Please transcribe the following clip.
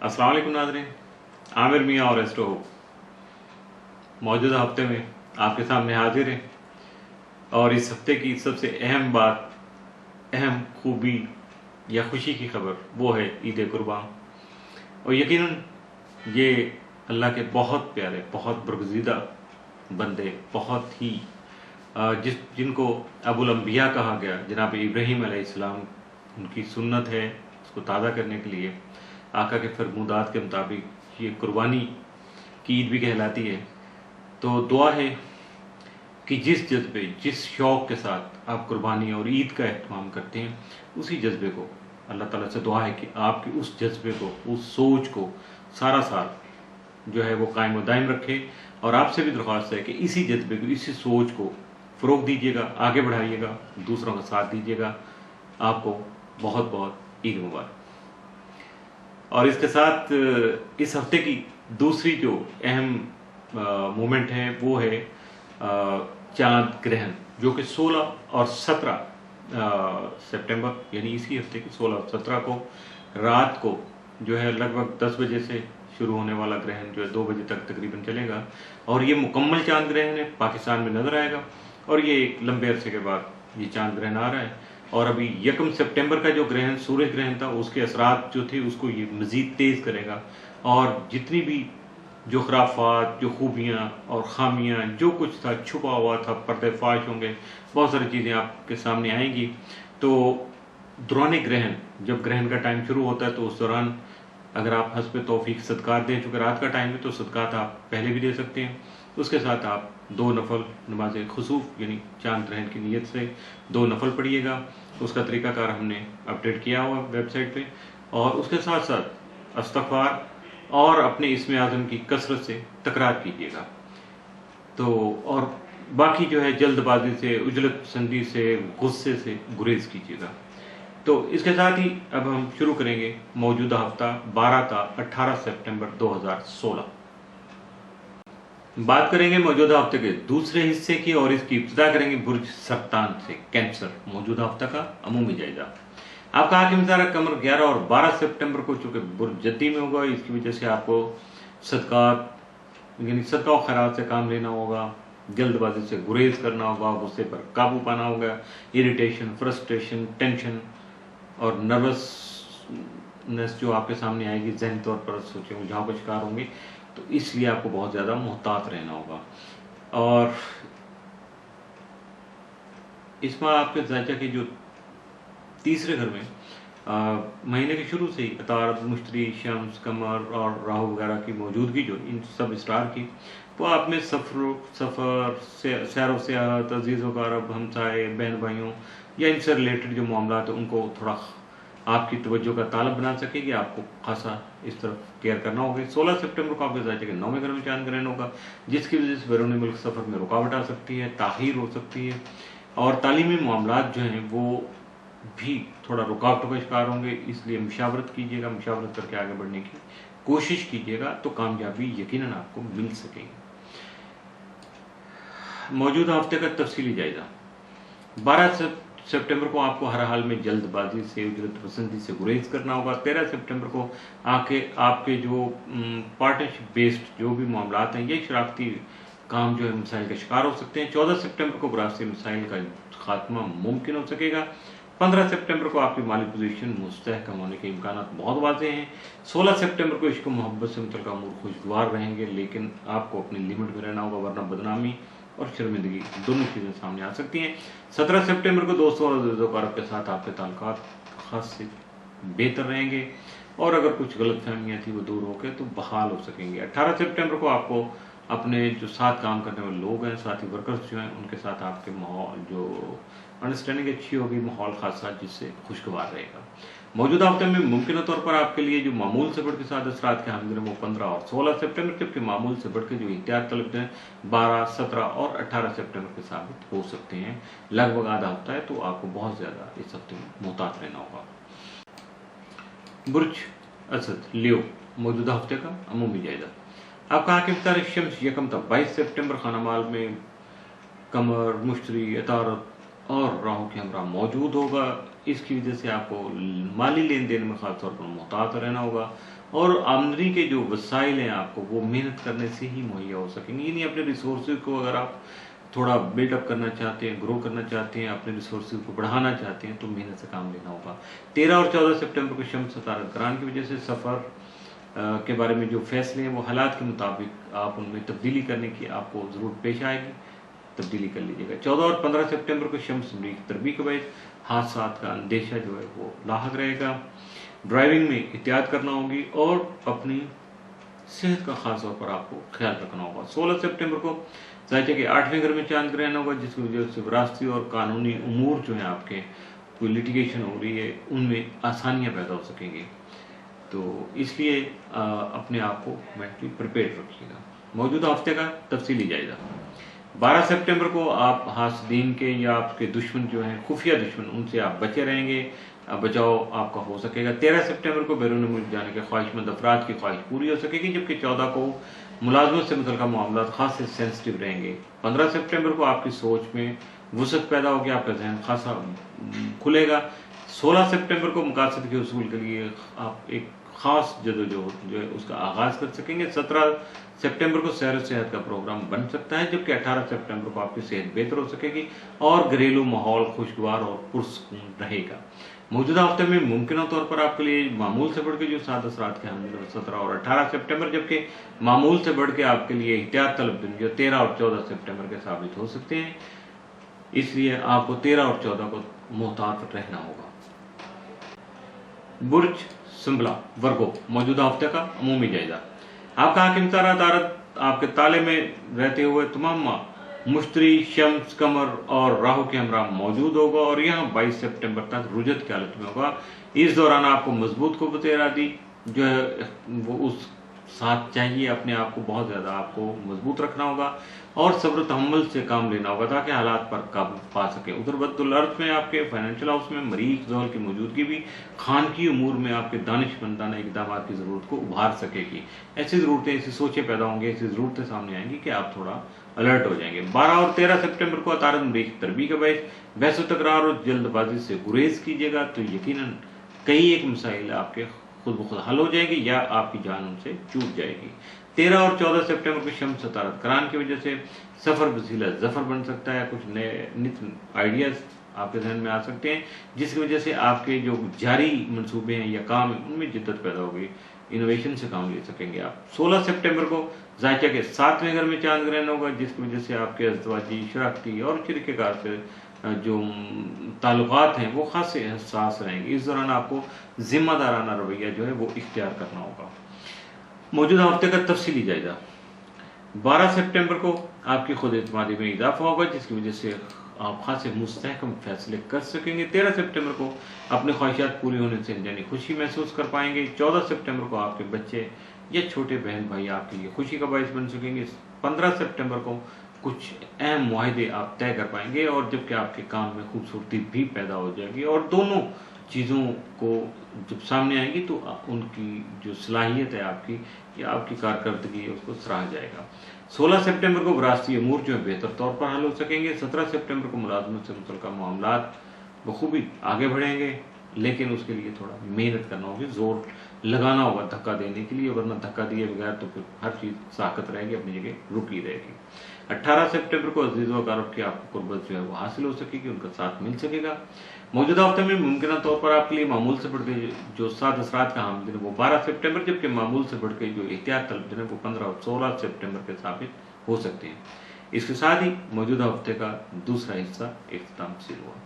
अस्सलाम वालेकुम नाज़रीन, आमिर मियाँ और एस्ट्रो मौजूदा हफ्ते में आपके सामने हाजिर हैं। और इस हफ्ते की सबसे अहम बात, अहम खूबी या खुशी की खबर वो है ईद कुर्बान। और यकीनन ये अल्लाह के बहुत प्यारे, बहुत बरगुज़ीदा बंदे, बहुत ही जिनको अबुल अंबिया कहा गया, जनाब इब्राहीम अलैहिस्सलाम, उनकी सुन्नत है उसको ताज़ा करने के लिए आका के फरमूदात के मुताबिक ये कुर्बानी की ईद भी कहलाती है। तो दुआ है कि जिस जज्बे, जिस शौक़ के साथ आप कुर्बानी और ईद का एहतमाम करते हैं, उसी जज्बे को अल्लाह ताला से दुआ है कि आपके उस जज्बे को, उस सोच को सारा साल जो है वो कायम व दायम रखे। और आपसे भी दरख्वास्त है कि इसी जज्बे को, इसी सोच को फ़रोग़ दीजिएगा, आगे बढ़ाइएगा, दूसरों का साथ दीजिएगा। आपको बहुत बहुत ईद मुबारक। और इसके साथ इस हफ्ते की दूसरी जो अहम मोमेंट है वो है चांद ग्रहण, जो कि 16 और 17 सितंबर यानी इसी हफ्ते की 16 और 17 को रात को जो है लगभग 10 बजे से शुरू होने वाला ग्रहण जो है 2 बजे तक तकरीबन चलेगा। और ये मुकम्मल चांद ग्रहण है, पाकिस्तान में नज़र आएगा। और ये एक लंबे अरसे के बाद ये चांद ग्रहण आ रहा है। और अभी 1 सितंबर का जो ग्रहण, सूर्य ग्रहण था, उसके असरात जो थे उसको ये मज़ीद तेज़ करेगा। और जितनी भी जो खुराफात, जो खूबियाँ और ख़ामियाँ, जो कुछ था छुपा हुआ था, पर्देफाश होंगे, बहुत सारी चीज़ें आपके सामने आएंगी। तो दौरान ग्रहण, जब ग्रहण का टाइम शुरू होता है तो उस दौरान अगर आप हस्ब तौफीक सदक़ात दें, चूँकि रात का टाइम है तो सदक़ात आप पहले भी दे सकते हैं। उसके साथ आप 2 नफल नमाज खुसूफ यानी चांद ग्रहण की नीयत से 2 नफल पढ़िएगा। उसका तरीक़ाकार हमने अपडेट किया हुआ वेबसाइट पे। और उसके साथ साथ इस्तिग़फ़ार और अपने इस्म आज़म की कसरत से तकरार कीजिएगा। तो और बाकी जो है जल्दबाजी से, उजलत पसंदी से, गुस्से से गुरेज कीजिएगा। तो इसके साथ ही अब हम शुरू करेंगे मौजूदा हफ्ता 12 ता 18 सितंबर 2016। बात करेंगे मौजूदा हफ्ते के दूसरे हिस्से की और इसकी इब्तिदा करेंगे बुर्ज सरतान से, कैंसर। मौजूदा हफ्ता का अमूमी जायजा। आपका हाकिम तारा कमर 11 और 12 सितंबर को चूँकि बुर्ज जद्दी में होगा, इसकी वजह से आपको सदक़ात यानी सदका और खैरात से काम लेना होगा, जल्दबाजी से गुरेज करना होगा, गुस्से पर काबू पाना होगा, इरिटेशन, फ्रस्ट्रेशन, टेंशन और नर्वसनेस जो आपके सामने आएगी, ज़हनी तौर पर सोचे उलझाव का शिकार होंगे। तो इसलिए आपको बहुत ज़्यादा मोहतात रहना होगा। और इसमें आपके ज़ायचा के जो तीसरे घर में महीने के शुरू से ही अतारत, मुश्तरी, शम्स, कमर और राहु वगैरह की मौजूदगी जो इन सब स्टार की, वो आप में सफ़र, सैर व सियाहत, अजीज़ व क़रीब, हमसाए, बहन भाइयों या इनसे रिलेटेड जो मामला है उनको थोड़ा आपकी तवज्जो का तालब बना सकेगी। आपको खासा इस तरफ केयर करना होगा। 16 सितंबर को आपके ज़ायचे के 9वें घर में चांद ग्रहण होगा, जिसकी वजह से बैरून मुल्क सफ़र में रुकावट आ सकती है, ताख़ीर हो सकती है और तालीमी मामलात जो हैं वो भी थोड़ा रुकावटों का शिकार होंगे। इसलिए मुशावरत कीजिएगा, मुशावरत करके आगे बढ़ने की कोशिश कीजिएगा, तो कामयाबी यकीनन आपको मिल सकेगी। मौजूदा हफ्ते का तफसीली जायजा। 12 सितंबर को आपको हर हाल में जल्दबाजी से, उजरत पसंदी से गुरेज करना होगा। 13 सितंबर को आपके जो पार्टनरशिप बेस्ड जो भी मामलात हैं, ये शरारती काम जो है मसाइल का शिकार हो सकते हैं। 14 सितंबर को विरासती मसाइल का खात्मा मुमकिन हो सकेगा। 15 सितंबर को आपकी माली पोजीशन मुस्तहकम होने के इम्कान बहुत वाज़ेह हैं। 16 सितंबर को इश्क मोहब्बत से मुतल्लिक़ अमूर खुशगवार रहेंगे, लेकिन आपको अपनी लिमिट में रहना होगा, वरना बदनामी और शर्मिंदगी दोनों चीज़ें सामने आ सकती हैं। 17 सितंबर को दोस्तों और अज़ीज़-ओ-क़रीब के साथ आपके ताल्लुकात ख़ास से बेहतर रहेंगे और अगर कुछ गलतफहमियाँ थी वो दूर होकर तो बहाल हो सकेंगे। 18 सितंबर को आपको अपने जो साथ काम करने वाले लोग हैं, साथी वर्कर्स जो हैं, उनके साथ आपके माहौल जो अंडरस्टैंडिंग अच्छी होगी, माहौल खासा जिससे खुशगवार रहेगा। मौजूदा हफ्ते में मुमकिन तौर पर आपके लिए जो मामूल से बढ़ के साथ असरात के हामिल हैं वो 15 और 16 सितंबर, जबकि मामूल से बढ़ के जो एहतियात तलब हैं 12, 17 और 18 सितंबर के साबित हो सकते हैं। लगभग आधा हफ्ता है, तो आपको बहुत ज़्यादा इस हफ्ते में मोहतात रहना होगा। बुर्ज असद लियो। मौजूदा हफ्ते का अमूमी जायजा। आपका हाकिम तारीख शम्स 1 ता 22 सितंबर खानामाल में कमर, मुश्तरी, अतारत और राहु के हमरा मौजूद होगा। اس کی وجہ سے آپ کو مالی لین دین میں خاص طور پر محتاط رہنا ہوگا، اور آمدنی کے جو وسائل ہیں آپ کو وہ محنت کرنے سے ہی مہیا ہو سکیں گے، یعنی اپنے ریسورسز کو اگر آپ تھوڑا بلڈ اپ کرنا چاہتے ہیں، گرو کرنا چاہتے ہیں، اپنے ریسورسز کو بڑھانا چاہتے ہیں، تو محنت سے کام لینا ہوگا۔ 13 اور 14 سپٹمبر کو شمس ستارہ گرہن کی وجہ سے سفر کے بارے میں جو فیصلے ہیں وہ حالات کے مطابق آپ ان میں تبدیلی کرنے کی آپ کو ضرورت پیش آئے گی، تبدیلی کر لیجیے گا۔ 14 اور 15 سپٹمبر کو شمس مریخ تربی کے باعث حادثات کا اندیشہ جو ہے وہ لاحق رہے گا، ڈرائیونگ میں احتیاط کرنا ہوگی اور اپنی صحت کا خاص طور پر آپ کو خیال رکھنا ہوگا۔ 16 سپٹمبر کو ذائقہ کے 8ویں گھر میں چاند گرہن ہوگا، جس کی وجہ سے وراثتی اور قانونی امور جو ہیں آپ کے کوئی لٹیگیشن ہو رہی ہے ان میں آسانیاں پیدا ہو سکیں گی، تو اس لیے اپنے آپ کو مینٹلی پریپیئرڈ رکھیے گا۔ موجودہ ہفتے کا تفصیلی جائزہ۔ 12 سپٹمبر کو آپ حاسدین کے یا آپ کے دشمن جو ہیں خفیہ دشمن ان سے آپ بچے رہیں گے، بچاؤ آپ کا ہو سکے گا۔ 13 سپٹمبر کو بیرون ملک جانے کے خواہش مند افراد کی خواہش پوری ہو سکے گی، جبکہ 14 کو ملازمت سے متعلقہ معاملات خاص سے سینسٹیو رہیں گے۔ 15 سپٹمبر کو آپ کی سوچ میں وسعت پیدا ہوگی، آپ کا ذہن خاصا کھلے گا۔ 16 سپٹمبر کو مقاصد کے حصول کے لیے آپ ایک خاص جدوجہد جو ہے اس کا آغاز کر سکیں گے۔ 17 سپٹمبر کو سیر و صحت کا پروگرام بن سکتا ہے، جبکہ 18 سپٹمبر کو آپ کی صحت بہتر ہو سکے گی اور گھریلو ماحول خوشگوار اور پرسکون رہے گا۔ موجودہ ہفتے میں ممکنہ طور پر آپ کے لیے معمول سے بڑھ کے جو 7 اثرات کے حامل 17 اور 18 سپٹمبر، جبکہ معمول سے بڑھ کے آپ کے لیے احتیاط طلب دن جو 13 اور 14 سپٹمبر کے ثابت ہو سکتے ہیں، اس لیے آپ کو 13 اور 14 کو محتاط رہنا ہوگا۔ برج سنبلا ورگو، موجودہ ہفتے کا عمومی جائزہ۔ آپ کا حاکم ستارہ عطارد آپ کے تالے میں رہتے ہوئے تمام ماہ مشتری، شمس، قمر اور راہو کے ہمراہ موجود ہوگا اور یہاں 22 سپٹمبر تک رجت کی حالت میں ہوگا۔ اس دوران آپ کو مضبوط قوت ارادی جو ہے وہ اس ساتھ چاہیے، اپنے آپ کو بہت زیادہ آپ کو مضبوط رکھنا ہوگا اور صبر و تحمل سے کام لینا ہوگا تاکہ حالات پر قابو پا سکیں۔ ادھر بدھ الارض میں آپ کے فائنینشیل ہاؤس میں مریخ زحل کی موجودگی بھی خانگی امور میں آپ کے دانش مندانہ اقدامات کی ضرورت کو ابھار سکے گی۔ ایسی ضرورتیں، ایسی سوچیں پیدا ہوں گی، ایسی ضرورتیں سامنے آئیں گی کہ آپ تھوڑا الرٹ ہو جائیں گے۔ 12 اور 13 سپٹمبر کو عطارد مریخ تربی کا باعث بحث و تکرار اور جلد بازی سے گریز کیجیے گا، تو یقیناً کئی ایک مسائل آپ کے خود بخود حل ہو جائیں گی یا آپ کی جان ان سے چھوٹ جائے گی۔ 13 اور 14 سپٹمبر کو شمس ستارہ گرہن کی وجہ سے سفر وسیلہ ظفر بن سکتا ہے، کچھ نئے آئیڈیاز آپ کے ذہن میں آ سکتے ہیں، جس کی وجہ سے آپ کے جو جاری منصوبے ہیں یا کام ہیں ان میں جدت پیدا ہوگی، انوویشن سے کام لے سکیں گے آپ۔ 16 سپٹمبر کو ذائقہ کے 7ویں گھر میں چاند گرہن ہوگا، جس کی وجہ سے آپ کے ازدواجی، شراکتی اور شریک کار سے جو تعلقات ہیں وہ خاصے حساس رہیں گے۔ اس دوران آپ کو ذمہ دارانہ رویہ جو ہے وہ اختیار کرنا ہوگا۔ موجودہ ہفتے کا تفصیلی جائزہ۔ 12 سپٹمبر کو آپ کی خود اعتمادی میں اضافہ ہوگا، جس کی وجہ سے آپ خاصے مستحکم فیصلے کر سکیں گے۔ 13 سپٹمبر کو اپنے خواہشات پوری ہونے سے یعنی خوشی محسوس کر پائیں گے۔ 14 سپٹمبر کو آپ کے بچے یا چھوٹے بہن بھائی آپ کے لیے خوشی کا باعث بن سکیں گے۔ 15 سپٹمبر کو کچھ اہم معاہدے آپ طے کر پائیں گے، اور جبکہ آپ کے کام میں خوبصورتی بھی پیدا ہو جائے گی، اور دونوں چیزوں کو جب سامنے آئیں گی تو ان کی جو صلاحیت ہے آپ کی یا آپ کی کارکردگی ہے اس کو سراہا جائے گا۔ 16 سپٹمبر کو وراثتی امور جو ہے بہتر طور پر حل ہو سکیں گے۔ 17 سپٹمبر کو ملازمت سے متعلقہ معاملات بخوبی آگے بڑھیں گے، لیکن اس کے لیے تھوڑا محنت کرنا ہوگی، زور لگانا ہوگا دھکا دینے کے لیے، ورنہ دھکا دیے بغیر تو پھر ہر چیز ساکت رہے گی، اپنی جگہ رکی رہے گی۔ 18 سپٹمبر کو عزیز و اقارب کی آپ کو قربت جو ہے وہ حاصل ہو سکے گی، ان کا ساتھ مل سکے گا۔ موجودہ ہفتے میں ممکنہ طور پر آپ کے لیے معمول سے بڑھ کے جو 7 اثرات کا حامل دن ہے وہ 12 سپٹمبر، جبکہ معمول سے بڑھ کے جو احتیاط طلب دن ہے وہ 15 اور 16 سپٹمبر کے ثابت ہو سکتے ہیں۔ اس کے ساتھ ہی موجودہ ہفتے کا دوسرا حصہ اختتام حاصل ہوا۔